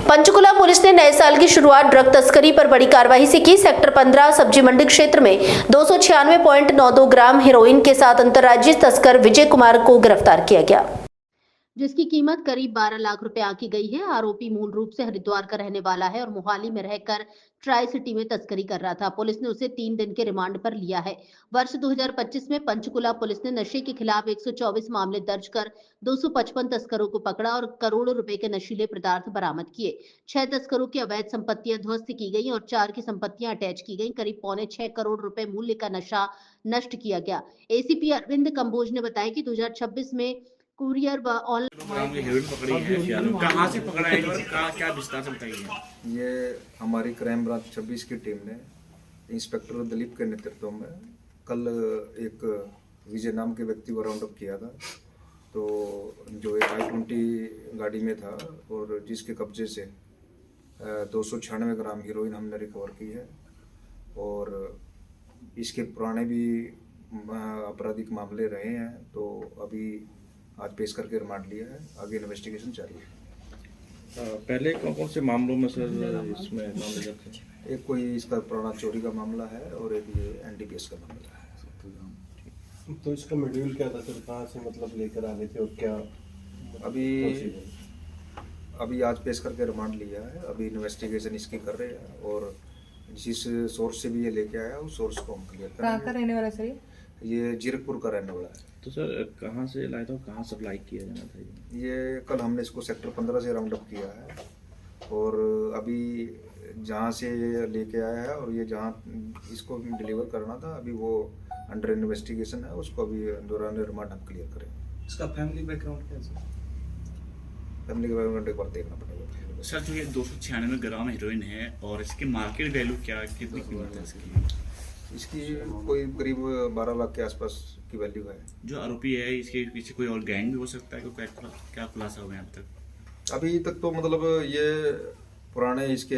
Panchkula police ने नए साल की शुरुआत ड्रग तस्करी पर बड़ी कार्रवाई से की। सेक्टर 15 सब्जी मंडी क्षेत्र में 296.92 ग्राम हेरोइन के साथ अंतर्राज्यीय तस्कर विजय कुमार को गिरफ्तार किया गया, जिसकी कीमत करीब 12 लाख रुपए आंकी गई है। आरोपी मूल रूप से हरिद्वार का रहने वाला है और मोहाली में रहकर ट्राई सिटी में तस्करी कर रहा था। पुलिस ने उसे 3 दिन के रिमांड पर लिया है। वर्ष 2025 में पंचकुला पुलिस ने नशे के खिलाफ 124 मामले दर्ज कर 255 तस्करों को पकड़ा और करोड़ों रुपए के नशीले पदार्थ बरामद किए। 6 तस्करों की अवैध संपत्तियां ध्वस्त की गई और 4 की संपत्तियां अटैच की गई। करीब 6.25 करोड़ रुपए मूल्य का नशा नष्ट किया गया। एसीपी अरविंद कंबोज ने बताया कि 2026 में कुरियर व ऑनलाइन हेरोइन पकड़ी है। कहाँ से पकड़ा है और क्या विस्तार से बताइए। ये हमारी क्राइम ब्रांच 26 की टीम ने इंस्पेक्टर दिलीप के नेतृत्व में कल एक विजय नाम के व्यक्ति को राउंड अप किया था। तो जो एक I-20 गाड़ी में था और जिसके कब्जे से 296 ग्राम हीरोइन हमने रिकवर की है और इसके पुराने भी आपराधिक मामले रहे हैं। तो अभी आज पेश करके रिमांड लिया है, आगे इन्वेस्टिगेशन जारी है। पहले कौन कौन से मामलों में सर इसमें मामले दर्ज थे? एक कोई इसका पुराना चोरी का मामला है और एक ये NDPS का मामला है। तो इसका शेड्यूल क्या था सर, कहाँ से मतलब लेकर आ गए थे और क्या अभी आज पेश करके रिमांड लिया है। अभी इन्वेस्टिगेशन इसकी कर रहे हैं और जिस सोर्स से भी ये लेके आया उस सोर्स को हम क्लियर करेंगे। कहाँ का रहने वाला सर ये जीरकपुर का रहने वाला है। तो सर कहाँ से लाया था, कहाँ सप्लाई किया जाना था? ये कल हमने इसको सेक्टर 15 से राउंड अप किया है और अभी जहाँ से ये लेके आया है और ये जहाँ इसको डिलीवर करना था अभी वो अंडर इन्वेस्टिगेशन है। उसको अभी दौरान रिमांड हम क्लियर करेंगे। इसका फैमिली बैकग्राउंड क्या है? फैमिली बैकग्राउंड एक बार देखना पड़ेगा। सर जो ये 296 ग्राम हीरोइन है और इसकी मार्केट वैल्यू क्या, कितनी कीमत है इसकी? इसकी कोई करीब 12 लाख के आसपास की वैल्यू है। जो आरोपी है इसके पीछे कोई और गैंग भी हो सकता है? क्या खुलासा हुआ है अब तक? अभी तक तो मतलब ये पुराने इसके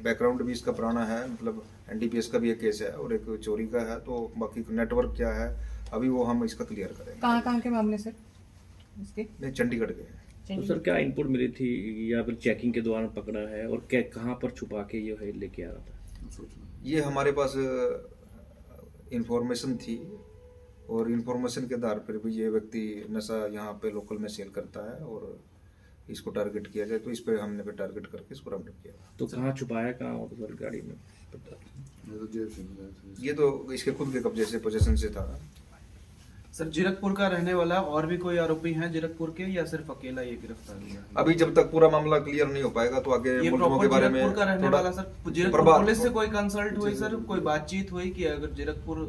बैकग्राउंड भी इसका पुराना है, मतलब NDPS का भी एक केस है और एक चोरी का है। तो बाकी नेटवर्क क्या है अभी वो हम इसका क्लियर करेंगे। कहाँ के मामले सर इसके? नहीं, चंडीगढ़ के हैं। तो सर क्या इनपुट मिली थी या फिर चेकिंग के दौरान पकड़ा है और क्या कहाँ पर छुपा के ये है लेके आ रहा था? ये हमारे पास इंफॉर्मेशन थी और इंफॉर्मेशन के आधार पर भी ये व्यक्ति नशा यहाँ पे लोकल में सेल करता है और इसको टारगेट किया जाए तो इस पे हमने टारगेट करके इसको राउंड अप किया। तो कहाँ छुपाया, कहाँ और सर गाड़ी में? ये तो इसके खुद के कब्जे से पोजीशन से था। सर जीरकपुर का रहने वाला और भी कोई आरोपी हैं जीरकपुर के या सिर्फ अकेला ये गिरफ्तार हुआ? अभी जब तक पूरा मामला क्लियर नहीं हो पाएगा तो आगे ये मुल्कों के बारे में जीरकपुर का रहने वाला सर, जीरकपुर पुलिस से कोई कंसल्ट हुई सर, कोई बातचीत हुई कि अगर जीरकपुर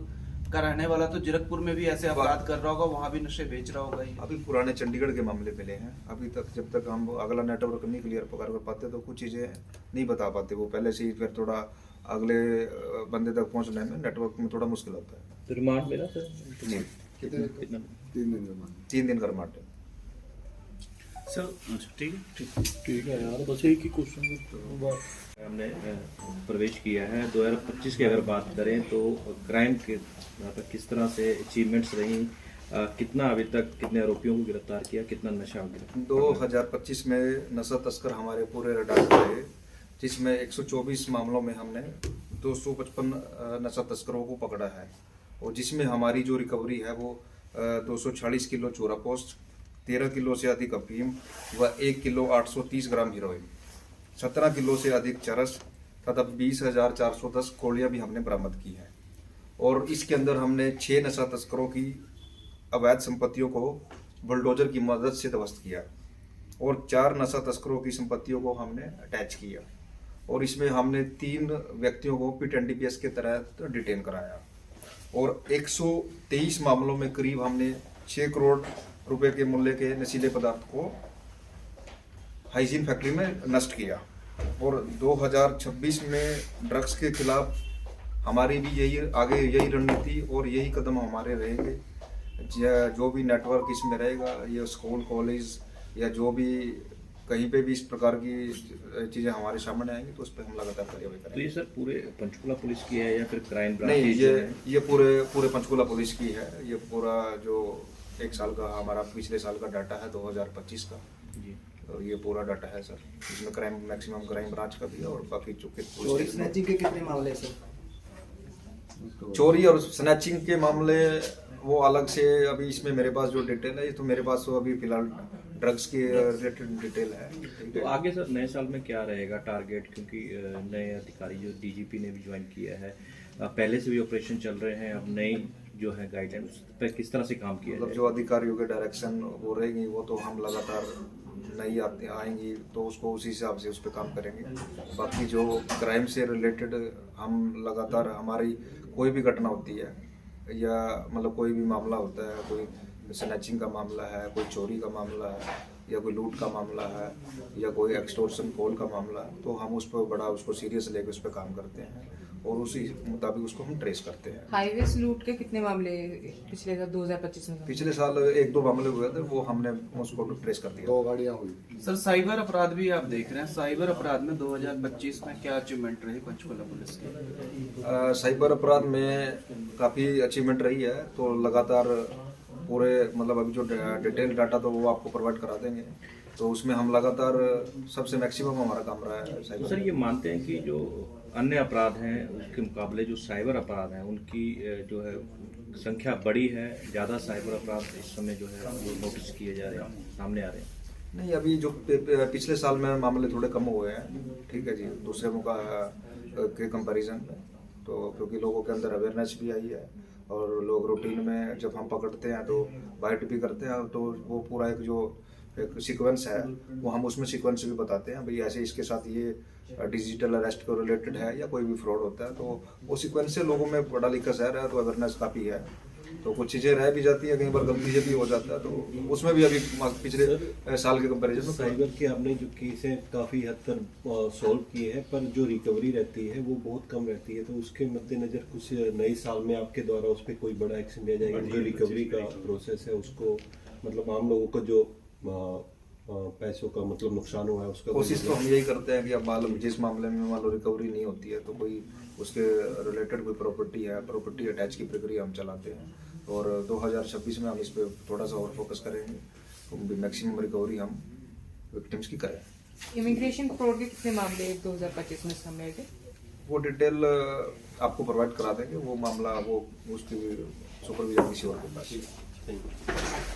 का रहने वाला तो जीरकपुर में भी ऐसे अपराध कर रहा होगा, वहाँ भी नशे बेच रहा होगा? अभी पुराने चंडीगढ़ के मामले मिले हैं। अभी तक जब तक हम अगला नेटवर्क नहीं क्लियर कर पाते तो कुछ चीजें नहीं बता पाते। वो पहले से ही फिर थोड़ा अगले बंदे तक पहुंचने में नेटवर्क में थोड़ा मुश्किल होता है। तो रिमांड मिला सर? जी, कितना? 3 दिन का रिमांड है। सर ठीक है यार, बस एक ही क्वेश्चन हमने प्रवेश किया है। 2025 की अगर बात करें तो क्राइम के किस तरह से अचीवमेंट्स रही, कितना अभी तक कितने आरोपियों को गिरफ्तार किया, कितना नशा गिरफ्तार? 2025 में नशा तस्कर हमारे पूरे रडार पर थे, जिसमें 124 मामलों में हमने 255 नशा तस्करों को पकड़ा है और जिसमें हमारी जो रिकवरी है वो 240 किलो चोरा पोस्ट, 13 किलो से अधिक अफीम व 1 किलो 830 ग्राम हीरोइन, 17 किलो से अधिक चरस तथा 20,410 गोलियां भी हमने बरामद की है। और इसके अंदर हमने 6 नशा तस्करों की अवैध संपत्तियों को बुलडोजर की मदद से ध्वस्त किया और 4 नशा तस्करों की संपत्तियों को हमने अटैच किया और इसमें हमने 3 व्यक्तियों को पिट NDPS के तहत डिटेन कराया और 123 मामलों में करीब हमने 6 करोड़ रुपए के मूल्य के नशीले पदार्थ को हाइजीन फैक्ट्री में नष्ट किया। और 2026 में ड्रग्स के खिलाफ हमारी भी यही रणनीति और यही कदम हमारे रहेंगे। जो भी नेटवर्क इसमें रहेगा, ये स्कूल कॉलेज या जो भी कहीं पे भी इस प्रकार की चीजें हमारे सामने आएंगी तो उस पर हम लगातार कार्रवाई करेंगे। तो ये सर पूरे पंचकुला पुलिस की है या फिर क्राइम ब्रांच? नहीं, ये पूरे पंचकुला पुलिस की है। ये पूरा जो 1 साल का हमारा पिछले साल का डाटा है 2025 का, जी, और ये पूरा डाटा है सर, इसमें क्राइम मैक्सिमम क्राइम ब्रांच का भी है और बाकी चुके चोरी स्नैचिंग के कितने मामले हैं सर? चोरी और स्नैचिंग के मामले वो अलग से, अभी इसमें मेरे पास जो डिटेल है, ये तो मेरे पास तो अभी फिलहाल ड्रग्स के रिलेटेड डिटेल है। ठीक तो है, आगे सर नए साल में क्या रहेगा टारगेट, क्योंकि नए अधिकारी जो डीजीपी ने भी ज्वाइन किया है, पहले से भी ऑपरेशन चल रहे हैं, अब नई जो है गाइडलाइन उस पर किस तरह से काम किया मतलब जाए? जो अधिकारियों के डायरेक्शन वो रहेंगी वो तो हम लगातार नई आएंगी तो उसको उसी हिसाब से उस पर काम करेंगे। बाकी जो क्राइम से रिलेटेड हम लगातार, हमारी कोई भी घटना होती है या मतलब कोई भी मामला होता है, कोई स्नैचिंग का मामला है, कोई चोरी का मामला है या कोई लूट का मामला है या कोई एक्सटॉर्शन कॉल का मामला है, तो हम उस पर बड़ा उसको सीरियस लेकर उस पर काम करते हैं और उसी मुताबिक उसको हम ट्रेस करते हैं। हाईवेज लूट के कितने मामले पिछले साल 2025 में? पिछले साल 1-2 मामले हुए थे, वो हमने उसको ट्रेस कर दिया। 2 गाड़ियां हुई। सर साइबर अपराध भी आप देख रहे हैं, साइबर अपराध में 2025 में क्या अचीवमेंट रही पंचकुला पुलिस की? साइबर अपराध में काफ़ी अचीवमेंट रही है, तो लगातार पूरे मतलब अभी जो डिटेल डाटा तो वो आपको प्रोवाइड करा देंगे, तो उसमें हम लगातार सबसे मैक्सिमम हमारा काम रहा है तो साइबर। सर ये मानते हैं कि जो अन्य अपराध हैं उसके मुकाबले जो साइबर अपराध हैं उनकी जो है संख्या बड़ी है, ज़्यादा साइबर अपराध इस समय जो है वो नोटिस किए जा रहे हैं, सामने आ रहे हैं? नहीं, अभी जो पिछले साल में मामले थोड़े कम हुए हैं, ठीक है जी, दूसरे के कंपैरिजन में, तो क्योंकि लोगों के अंदर अवेयरनेस भी आई है और लोग रूटीन में जब हम पकड़ते हैं तो बाइट भी करते हैं, तो वो पूरा एक सीक्वेंस है, वो हम उसमें सीक्वेंस भी बताते हैं भाई ऐसे इसके साथ ये डिजिटल अरेस्ट को रिलेटेड है या कोई भी फ्रॉड होता है, तो वो सीक्वेंस से लोगों में पढ़ा लिखा शहर है तो अवेयरनेस काफ़ी है, तो कुछ चीज़ें रह भी जाती है, कई बार गलती से भी हो जाता है, तो उसमें भी अभी पिछले साल के कंपैरिजन में साइबर के आपने जो केस हैं काफ़ी हद तक सॉल्व किए हैं, पर जो रिकवरी रहती है वो बहुत कम रहती है, तो उसके मद्देनजर कुछ नए साल में आपके द्वारा उस पर कोई बड़ा एक्शन लिया जाएगा? जो रिकवरी का प्रोसेस है उसको मतलब आम लोगों को जो पैसों का मतलब नुकसान हुआ है उसका कोशिश तो हम यही करते हैं कि अब मान लो जिस मामले में मान लो रिकवरी नहीं होती है तो कोई उसके रिलेटेड कोई प्रॉपर्टी अटैच की प्रक्रिया हम चलाते हैं, और 2026 में हम इस पर थोड़ा सा और फोकस करेंगे, तो मैक्सिमम रिकवरी हम विक्टिम्स की करें। इमिग्रेशन फ्रॉड के कितने मामले 2025 में सामने आए थे? वो डिटेल आपको प्रोवाइड करा देंगे, वो मामला वो उसकी सुपरविजन किसी और के पास। Thank you.